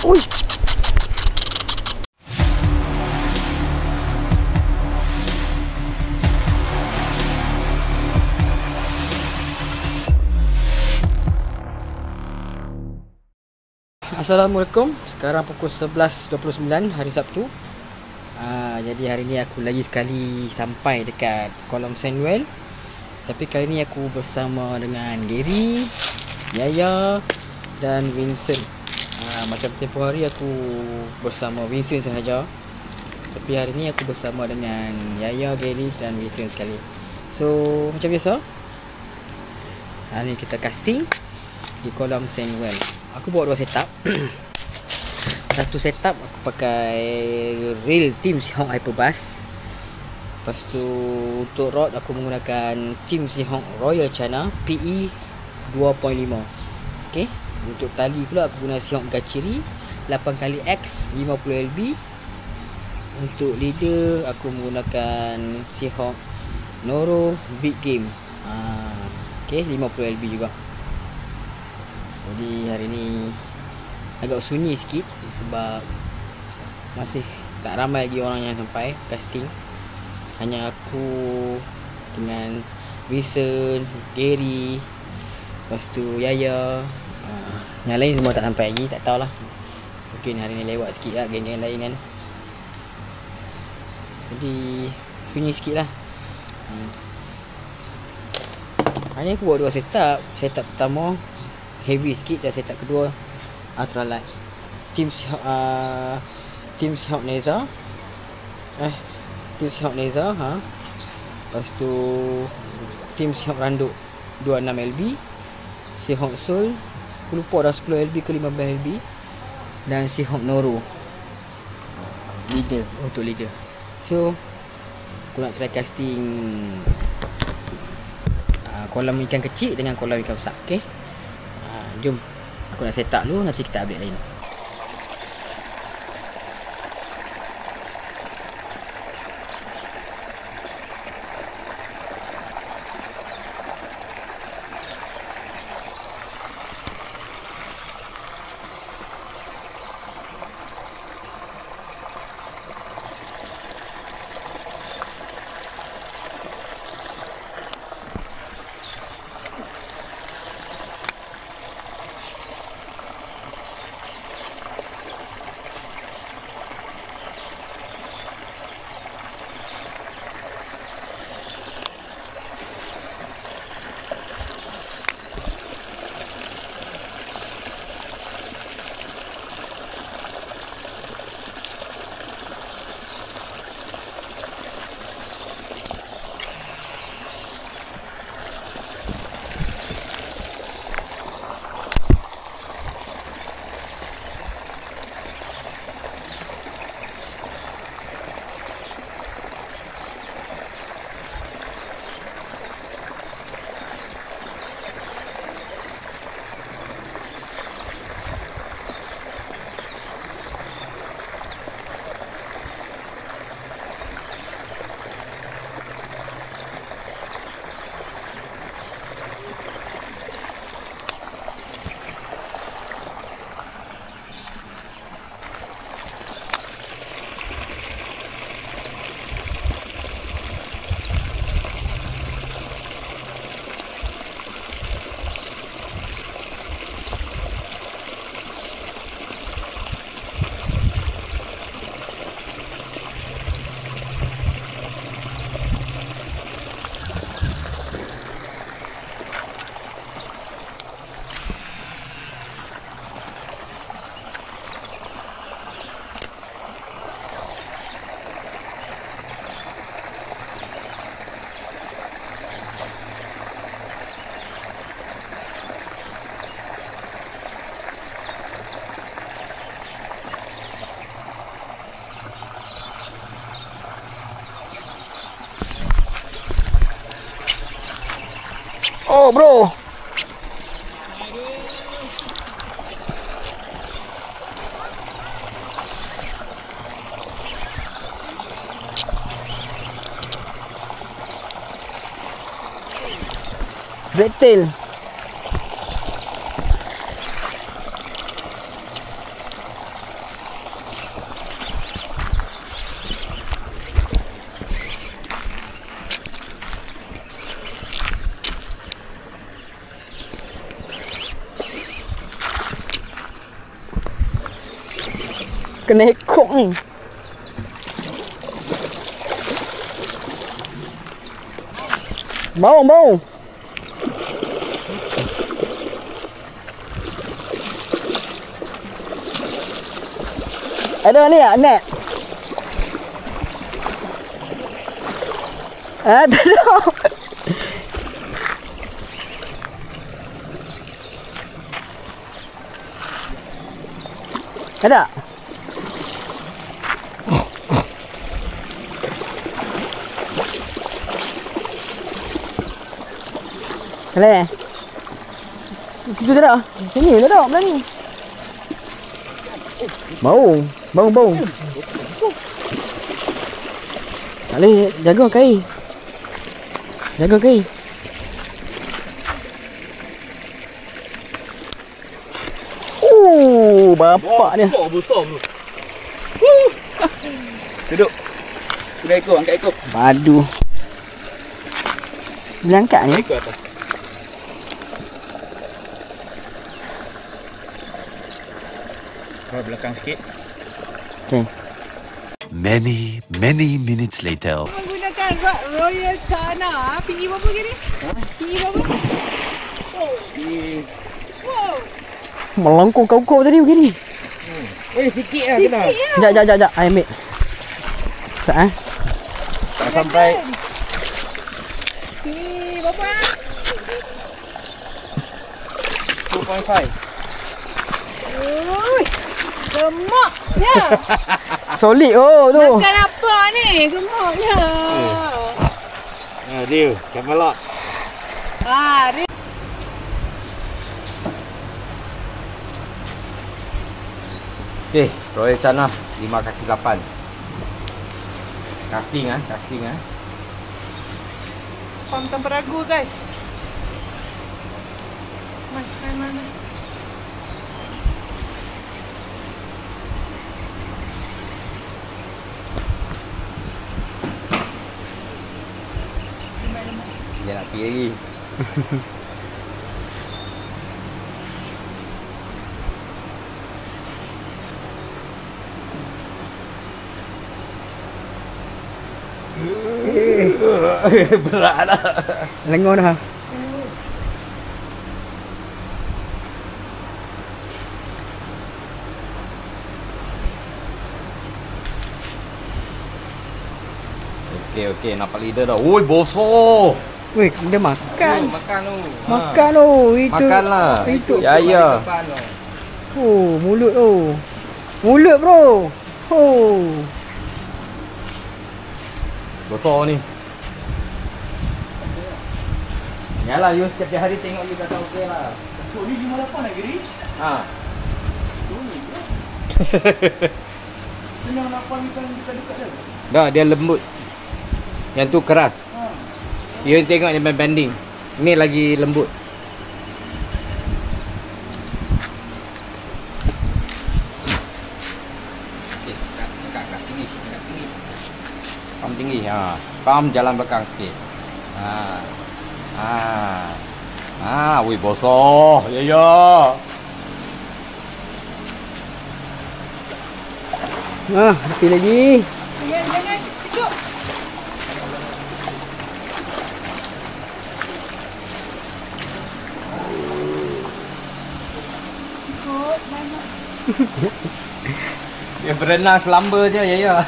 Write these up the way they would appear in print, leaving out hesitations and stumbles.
Ui. Assalamualaikum. Sekarang pukul 11.29 hari Sabtu. Jadi hari ni aku lagi sekali sampai dekat kolam Sandwell. Tapi kali ni aku bersama dengan Gary, Yaya dan Vincent. Macam tempoh hari aku bersama Vincent sahaja, tapi hari ni aku bersama dengan Yaya, Gary dan Vincent sekali. So macam biasa, hari ni kita casting di kolam Sandwell. Aku bawa dua setup. Satu setup aku pakai reel Team Seahawk Hyperbass. Lepas tu untuk rod aku menggunakan Team Seahawk Royal China PE 2.5. Okay. Untuk tali pula aku guna Seahawk Gachiri 8x 50 lb. Untuk leader aku menggunakan Seahawk Noro Big Game. Okay, 50 lb juga. Jadi hari ni agak sunyi sikit sebab masih tak ramai lagi orang yang sampai casting. Hanya aku dengan Vincent, Gary, lepas tu Yaya. Yang lain semua tak sampai lagi, tak tahulah. Mungkin hari ni lewat sikit lah geng-geng lain kan. Jadi sunyi sikit lah. Hanya aku bawa dua setup. Setup pertama heavy sikit dan setup kedua ultralight. Team Seahawk Neza. Team Seahawk Neza. Lepas tu Team Seahawk Randuk 26 lb. Seahawk Soul aku lupa dah 10 lb ke 15 lb. Dan Seahawk Noro leader, untuk leader. So aku nak try casting kolam ikan kecil dengan kolam ikan besar. Okay, jom aku nak set up dulu, nanti kita update lain. Oh bro, red tail. Kena ekor ni. Bau. Ada ni tak net? Tak ada. Ada? Boleh? Situ tak ada? Sini tak ada, belah ni. Bau. Tak boleh, jaga kai. Bapak dia. Besar tu. Duduk. Sudah ekor, angkat ekor. Padu. Boleh angkat ni? Ekor atas. Kau belakang sikit. Okay. Many minutes later. Menggunakan Royal Chana. PE berapa ke ni? PE berapa? Wow. Melengkung kau tadi begini. Sikit lah kena. Sekejap. I ambil. Sekejap Tak sampai. PE berapa? 2.5. Ui. Gemuknya. Solid tu. Makan apa ni? Gemuknya. Dia, Camelot. Ni. Okay, Royal Chana 5x8. Casting. Pam tanpa ragu guys. Mana? Dia nak pergi lagi. Berat dah. Lengor dah. Okey, nampak leader dah. Oi, bosor. Weh, dia makan. Makan tu. Makan tu. Itu. Makanlah. Itu. Ya. Oh, mulut tu. Mulut bro. Oh. Besar ni. Yalah, you setiap hari tengok you dah tahu okey lah. Oh, ni 58 lagi ni? Ha. Yang 8 ni kan dekat-dekat dia. Dah, dia lembut. Yang tu keras. You tengok dia banding. Ni lagi lembut. Okey, dekat tinggi. Pam tinggi. Pam jalan belakang sikit. Wih bosor. Ya. Api lagi. Jangan cukup. Cukup, mana? Dia berenang selamba je, ya.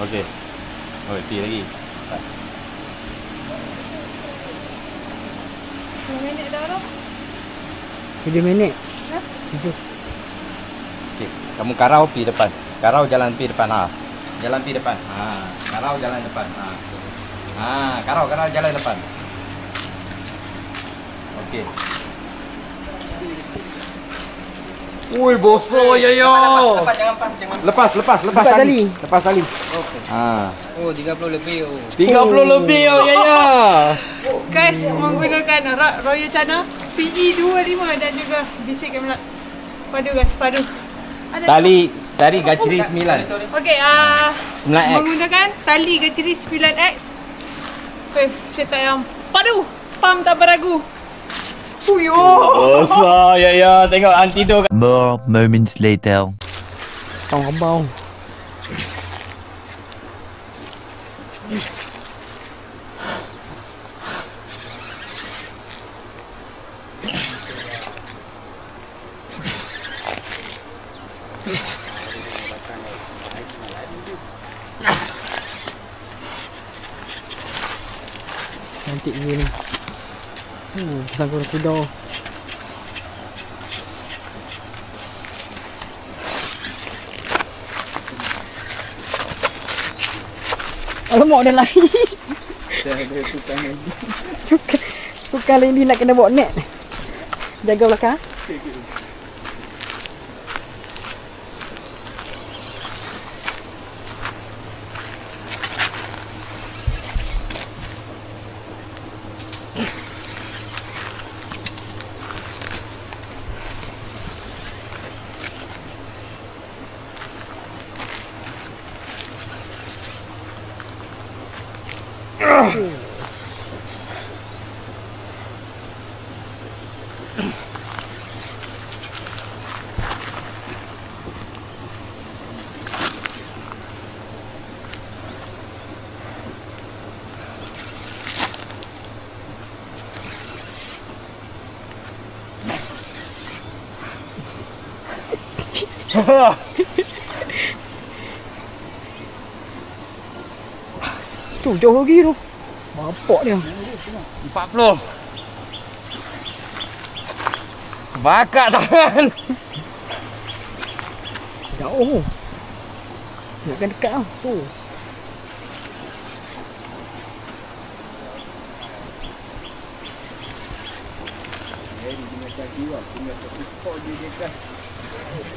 Okey. Pi lagi. 10 minit dah dah. 7 minit. 7. Okey, kamu karau pi depan. Karau jalan pi depan. Jalan pi depan. Karau jalan depan. Karau jalan depan. Okey. Ui, bosor ya. Lepas tali. Lepas tali. Okey. Oh, 30 lebih. 30 lebih ya. Guys, menggunakan Royal Chana PE 25 dan juga bisik Camelot. Padu guys, padu. Tali gaciri 9. Okey, 9X. menggunakan tali gaciri 9X. Okey, setup yang padu. Pam tak beragu. Besar ya. Tengok hang tidur. More moments later. Kau rabau. Cantik dia ni. Pasang kuda. Alamak dah lari. Dah ada tukang lagi. Tukar lain dia nak kena bawa net. Jaga belakang. Tu jauh lagi tu. Bapak dia. 40. Bakar tangan. Jauh. Nakkan dekat tau. Tu.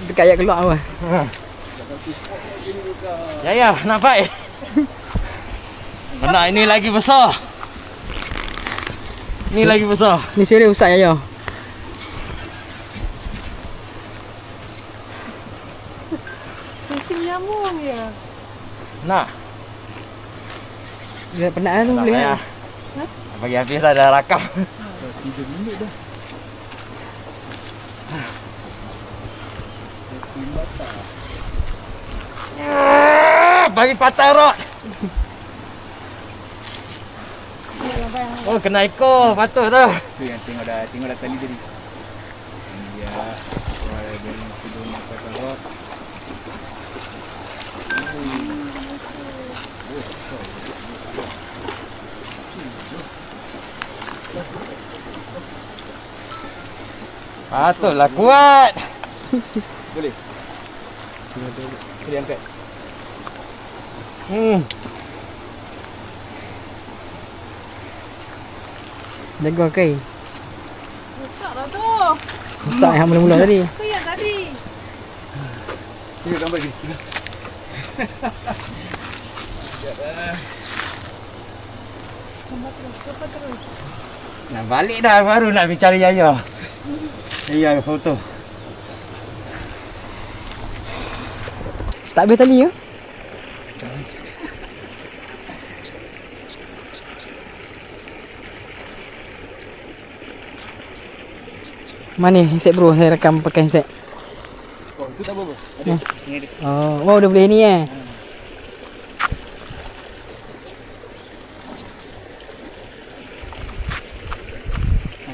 Dekat ayat keluar apa? Ya, nampak. Benar, ini lagi besar. Ini lagi besar. Ni serius besar ya. Pusing nyamuk ya. Nak. Dia penat tu boleh. Ya. Bagi habis dah, dah rakam. 3 minit dah. Bagi patah rod. Oh, kena ekor, patut tu. Tu yang tengok dah tali tadi. Ya. Orang yang tidur makan rot. Patutlah kuat. Boleh. Boleh angkat. Jaga kai. Besar lah tu. Besar yang mula-mula tadi. Tu yang tadi. Tengok gambar ni. Gambar terus. Nak balik dah, baru nak pergi cari Yaya. Yaya foto. Tak habis tali ya? Mana handset bro? Saya rekam pakai handset. Oh, tu tak apa-apa. Ada. Ya. Ni ada. Oh, dah boleh ni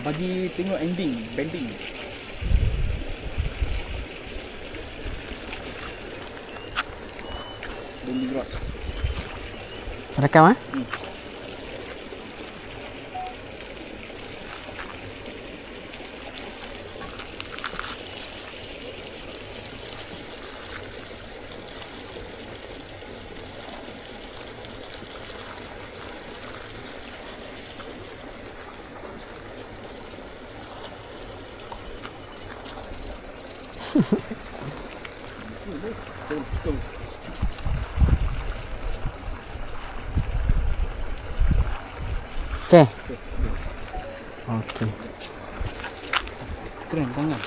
Bagi tengok ending, bending. Bending rod. Rekam ah? Okey. Okey. Keren tangan.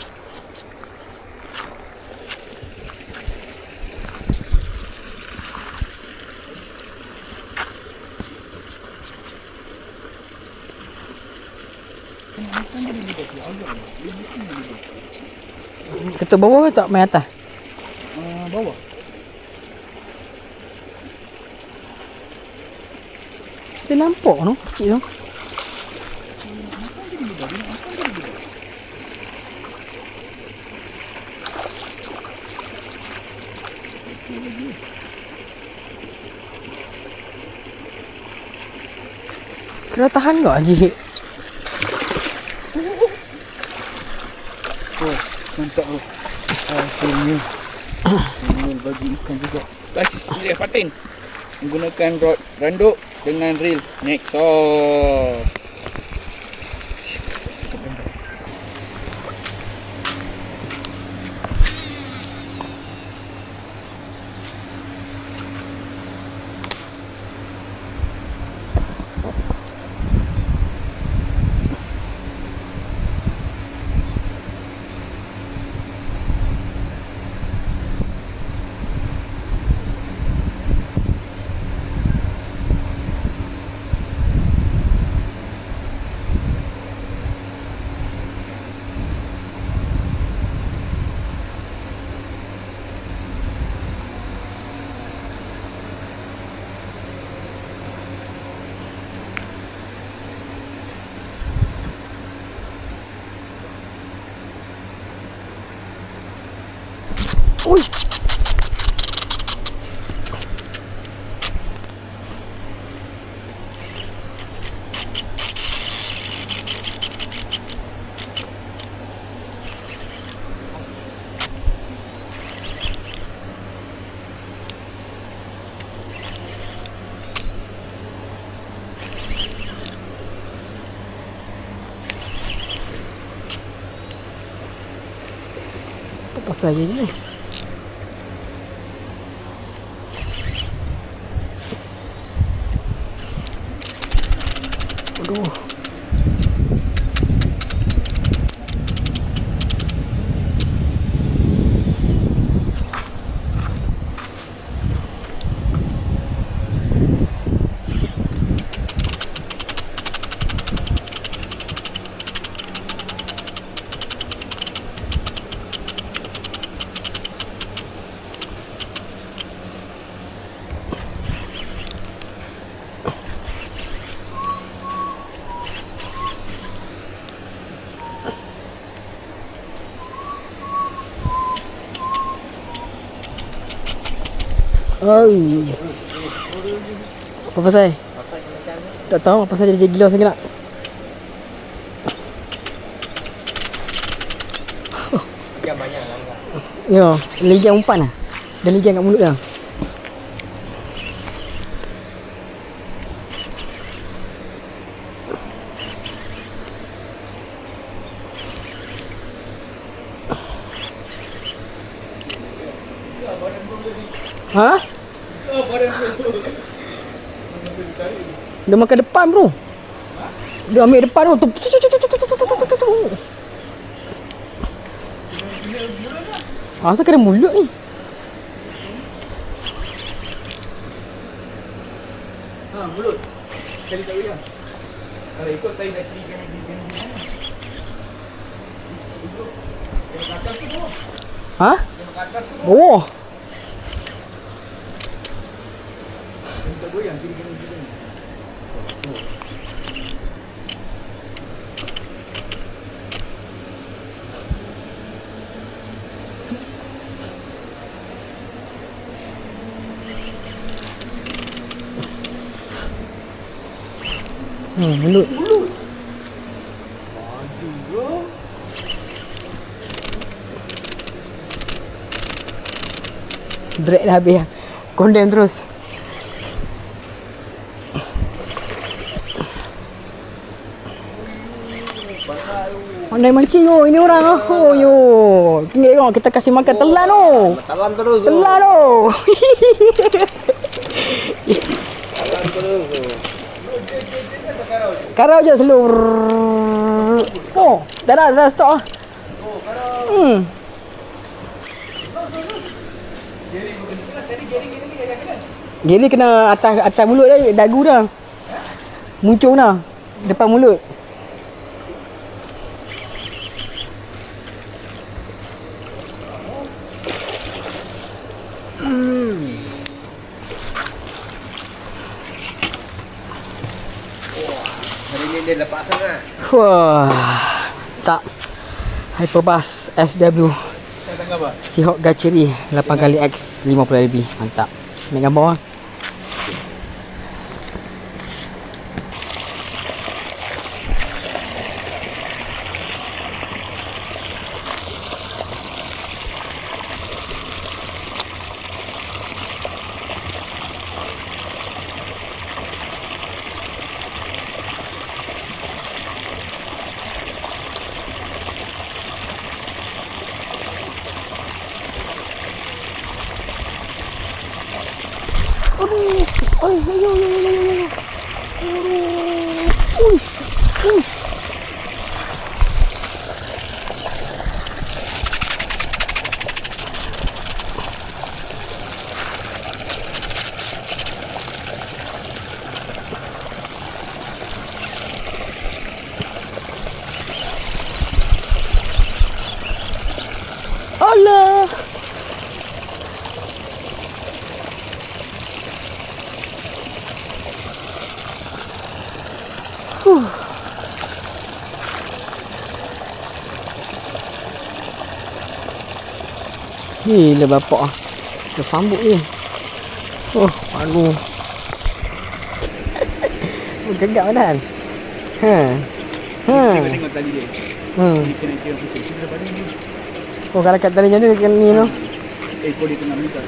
Ketuk bawah tak main atas? Bawah. Dia nampak tu, kecil tu. Kena tahan tak Haji? Oh, mantap tu. Akhirnya. Ini bagi ikan juga. Guys, dia pating. Menggunakan rod randuk dengan reel Nexus. Ui. Apa pasal ni? Aduh. Oh. Apa pasal? Tak tahu apa pasal dia gila sangat nak. Ikan banyak lah. Ya, ligan umpan lah. Dia ligan kat mulut dah. Ha? Dia makan depan bro. Dia ambil depan tu. Asal kena mulut ni? Ha, mulut. Cari tak boleh. Kalau ikut tadi dah kiri kanan kiri kanan. Yang atas tu bawah. Ha? Yang atas tu Oh. yang tak goyang kiri kanan kiri kanan. Mulut. Drag dah habis lah. Condemn terus. Pandai mancing oh, ini orang ah. Oh yo. Tinggal tengok kita kasih makan telan oh. Telan terus. Telan oh. Telan terus. Karau je seluruh. Oh, dah stop ah. Geli kena atas mulut dah, dagu dah. Muncung dah depan mulut. Wah. Tak. Hyperbus SW Tak gambar. Seahawk Gatchery 8x 50 LB. Mantap. Ambil gambar lah. Allah. Gila bapak ah. Tersambut ni. Oh, aduh. Gegak kan? Ha. Ha. Tengok tali dia. Dia kena kira pusing. Kita daripada ni. Oh, kalau kat tali macam tu dia kena ni tu. Ekor dia tengah meninggal.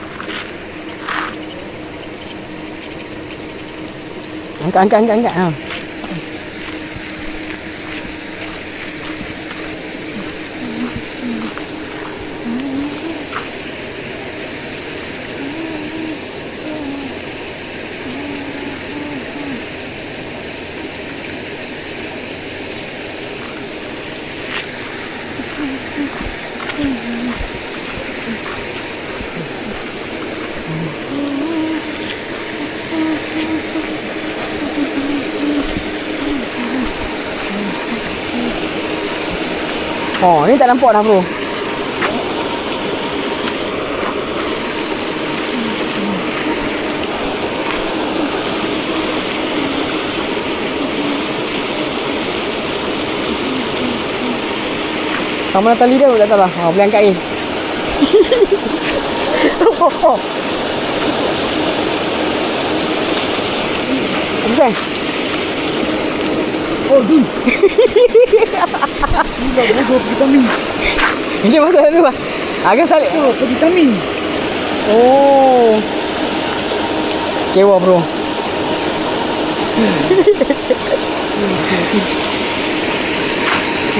Angkat. Ha. Oh, ni tak nampak dah bro. Sama tali dia tak tahu lah. Oh, boleh angkat ni. Bukan. Oh, Dun. Gila, bodoh vitamin. Ini masuk tu lah. Agak salik. Oh, vitamin. Oh. Kecewa bro.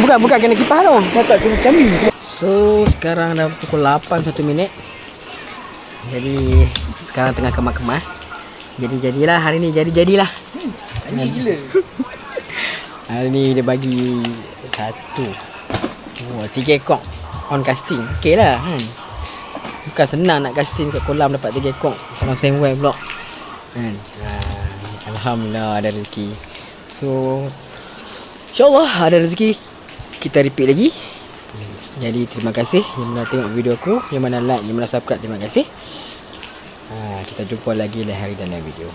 Bukan kena kipas tu. Tak kena vitamin. So sekarang dah pukul 8 1 minit. Jadi sekarang tengah kemas-kemas. Jadilah hari ni jadilah. Ini gila. Hari ni dia bagi 3 ekor on casting. Okey lah kan. Bukan senang nak casting kat kolam dapat 3 ekor. Kolam sandway pula kan. Alhamdulillah ada rezeki. So InsyaAllah ada rezeki kita repeat lagi. Jadi terima kasih yang mana tengok video aku, yang mana like, yang mana subscribe, terima kasih. Kita jumpa lagi lain hari dalam video.